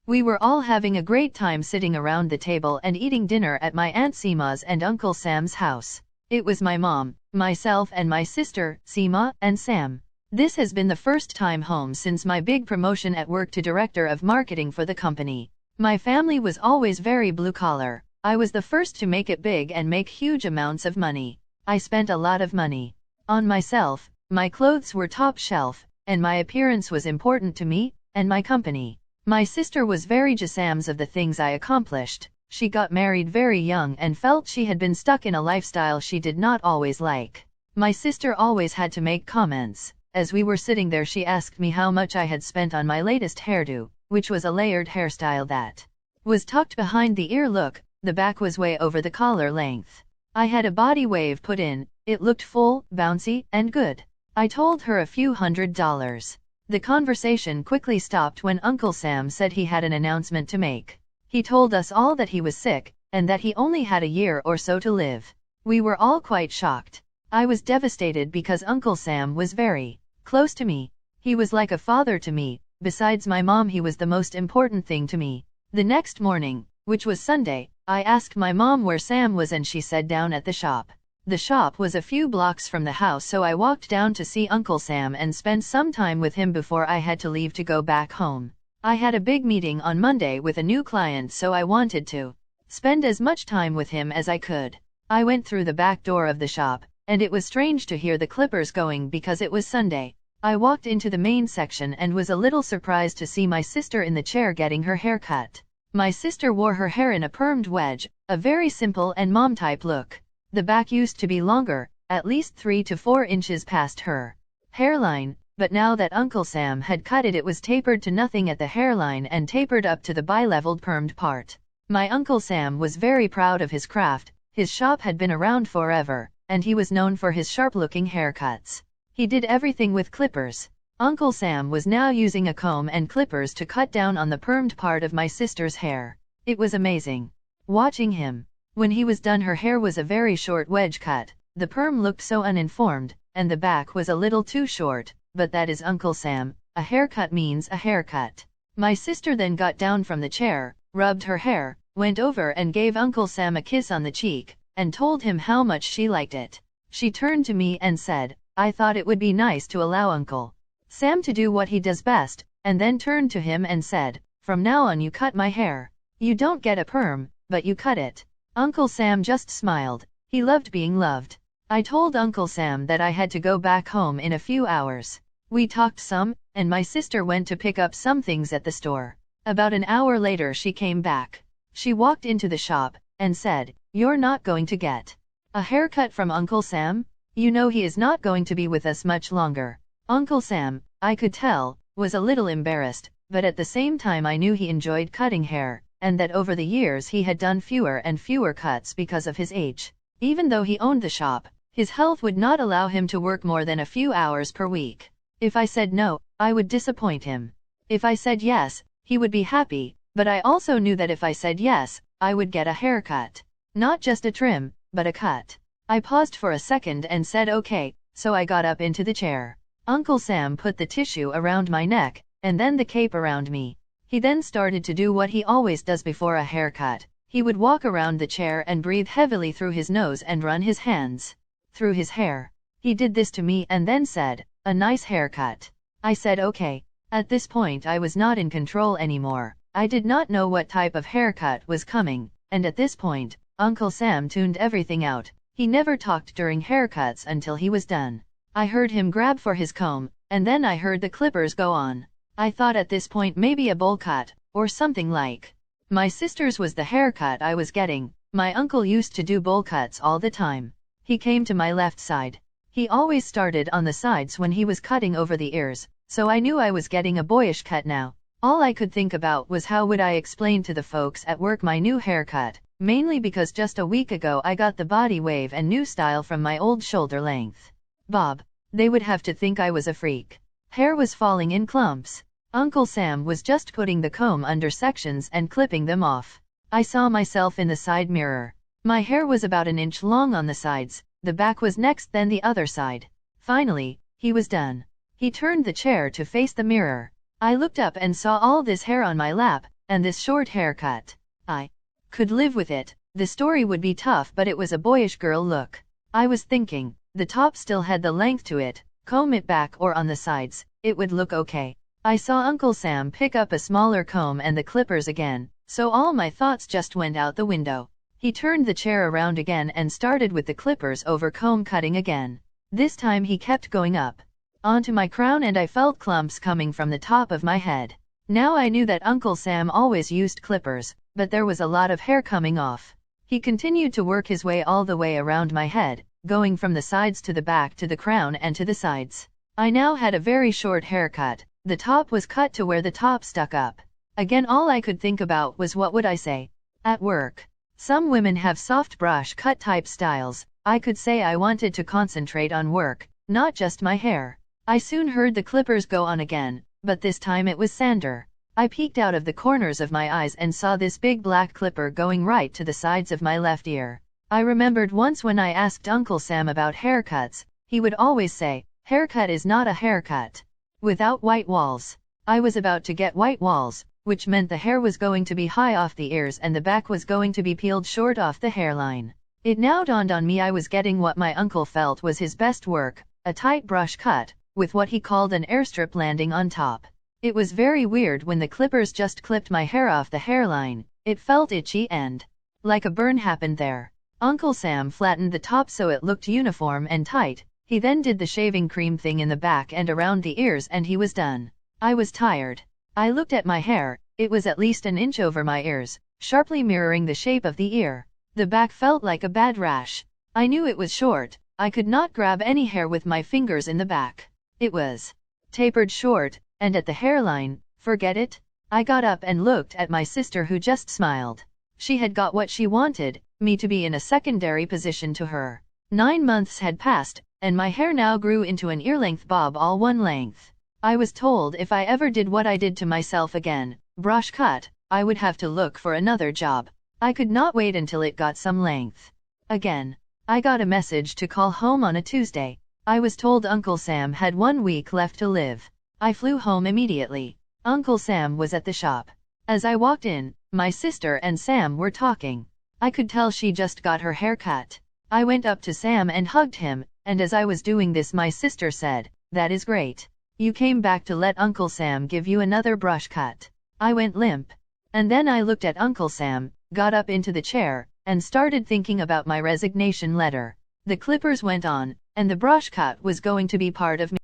We were all having a great time sitting around the table and eating dinner at my Aunt Seema's and Uncle Sam's house. It was my mom, myself and my sister, Seema, and Sam. This has been the first time home since my big promotion at work to Director of Marketing for the company. My family was always very blue-collar. I was the first to make it big and make huge amounts of money. I spent a lot of money on myself, my clothes were top shelf, and my appearance was important to me and my company. My sister was very jealous of the things I accomplished. She got married very young and felt she had been stuck in a lifestyle she did not always like. My sister always had to make comments. As we were sitting there, she asked me how much I had spent on my latest hairdo, which was a layered hairstyle that was tucked behind the ear. Look, the back was way over the collar length. I had a body wave put in, it looked full, bouncy, and good. I told her a few $100s. The conversation quickly stopped when Uncle Sam said he had an announcement to make. He told us all that he was sick, and that he only had a year or so to live. We were all quite shocked. I was devastated because Uncle Sam was very close to me. He was like a father to me. Besides my mom, he was the most important thing to me. The next morning, which was Sunday, I asked my mom where Sam was and she said down at the shop. The shop was a few blocks from the house, so I walked down to see Uncle Sam and spend some time with him before I had to leave to go back home. I had a big meeting on Monday with a new client, so I wanted to spend as much time with him as I could. I went through the back door of the shop, and it was strange to hear the clippers going because it was Sunday. I walked into the main section and was a little surprised to see my sister in the chair getting her hair cut. My sister wore her hair in a permed wedge, a very simple and mom-type look. The back used to be longer, at least 3 to 4 inches past her hairline, but now that Uncle Sam had cut it, it was tapered to nothing at the hairline and tapered up to the bi-leveled permed part. My Uncle Sam was very proud of his craft. His shop had been around forever, and he was known for his sharp-looking haircuts. He did everything with clippers. Uncle Sam was now using a comb and clippers to cut down on the permed part of my sister's hair. It was amazing watching him. When he was done, her hair was a very short wedge cut. The perm looked so uninformed, and the back was a little too short, but that is Uncle Sam. A haircut means a haircut. My sister then got down from the chair, rubbed her hair, went over and gave Uncle Sam a kiss on the cheek, and told him how much she liked it. She turned to me and said, "I thought it would be nice to allow Uncle Sam to do what he does best," and then turned to him and said, "From now on you cut my hair. You don't get a perm, but you cut it." Uncle Sam just smiled. He loved being loved. I told Uncle Sam that I had to go back home in a few hours. We talked some, and my sister went to pick up some things at the store. About an hour later she came back. She walked into the shop, and said, "You're not going to get a haircut from Uncle Sam? You know he is not going to be with us much longer." Uncle Sam, I could tell, was a little embarrassed, but at the same time I knew he enjoyed cutting hair, and that over the years he had done fewer and fewer cuts because of his age. Even though he owned the shop, his health would not allow him to work more than a few hours per week. If I said no, I would disappoint him. If I said yes, he would be happy, but I also knew that if I said yes, I would get a haircut. Not just a trim, but a cut. I paused for a second and said okay, so I got up into the chair. Uncle Sam put the tissue around my neck, and then the cape around me. He then started to do what he always does before a haircut. He would walk around the chair and breathe heavily through his nose and run his hands through his hair. He did this to me and then said, "A nice haircut." I said okay. At this point I was not in control anymore. I did not know what type of haircut was coming, and at this point, Uncle Sam tuned everything out. He never talked during haircuts until he was done. I heard him grab for his comb, and then I heard the clippers go on. I thought at this point maybe a bowl cut, or something like my sister's was the haircut I was getting. My uncle used to do bowl cuts all the time. He came to my left side. He always started on the sides when he was cutting over the ears, so I knew I was getting a boyish cut now. All I could think about was how would I explain to the folks at work my new haircut, mainly because just a week ago I got the body wave and new style from my old shoulder length bob. They would have to think I was a freak. Hair was falling in clumps. Uncle Sam was just putting the comb under sections and clipping them off. I saw myself in the side mirror. My hair was about an inch long on the sides, the back was next, then the other side. Finally, he was done. He turned the chair to face the mirror. I looked up and saw all this hair on my lap, and this short haircut. I could live with it. The story would be tough, but it was a boyish girl look. I was thinking, the top still had the length to it, comb it back or on the sides, it would look okay. I saw Uncle Sam pick up a smaller comb and the clippers again, so all my thoughts just went out the window. He turned the chair around again and started with the clippers over comb cutting again. This time he kept going up onto my crown and I felt clumps coming from the top of my head. Now I knew that Uncle Sam always used clippers, but there was a lot of hair coming off. He continued to work his way all the way around my head, going from the sides to the back to the crown and to the sides. I now had a very short haircut. The top was cut to where the top stuck up. Again, all I could think about was what would I say at work. Some women have soft brush cut type styles. I could say I wanted to concentrate on work, not just my hair. I soon heard the clippers go on again, but this time it was Sander. I peeked out of the corners of my eyes and saw this big black clipper going right to the sides of my left ear. I remembered once when I asked Uncle Sam about haircuts, he would always say, haircut is not a haircut without white walls. I was about to get white walls, which meant the hair was going to be high off the ears and the back was going to be peeled short off the hairline. It now dawned on me I was getting what my uncle felt was his best work, a tight brush cut, with what he called an airstrip landing on top. It was very weird when the clippers just clipped my hair off the hairline. It felt itchy and like a burn happened there. Uncle Sam flattened the top so it looked uniform and tight. He then did the shaving cream thing in the back and around the ears and he was done. I was tired. I looked at my hair. It was at least an inch over my ears, sharply mirroring the shape of the ear. The back felt like a bad rash. I knew it was short. I could not grab any hair with my fingers in the back. It was tapered short, and at the hairline, forget it. I got up and looked at my sister who just smiled. She had got what she wanted, me to be in a secondary position to her. 9 months had passed, and my hair now grew into an ear-length bob all one length. I was told if I ever did what I did to myself again, brush cut, I would have to look for another job. I could not wait until it got some length. Again, I got a message to call home on a Tuesday. I was told Uncle Sam had 1 week left to live. I flew home immediately. Uncle Sam was at the shop. As I walked in, my sister and Sam were talking. I could tell she just got her hair cut. I went up to Sam and hugged him, and as I was doing this my sister said, "That is great. You came back to let Uncle Sam give you another brush cut." I went limp. And then I looked at Uncle Sam, got up into the chair, and started thinking about my resignation letter. The clippers went on, and the brush cut was going to be part of me.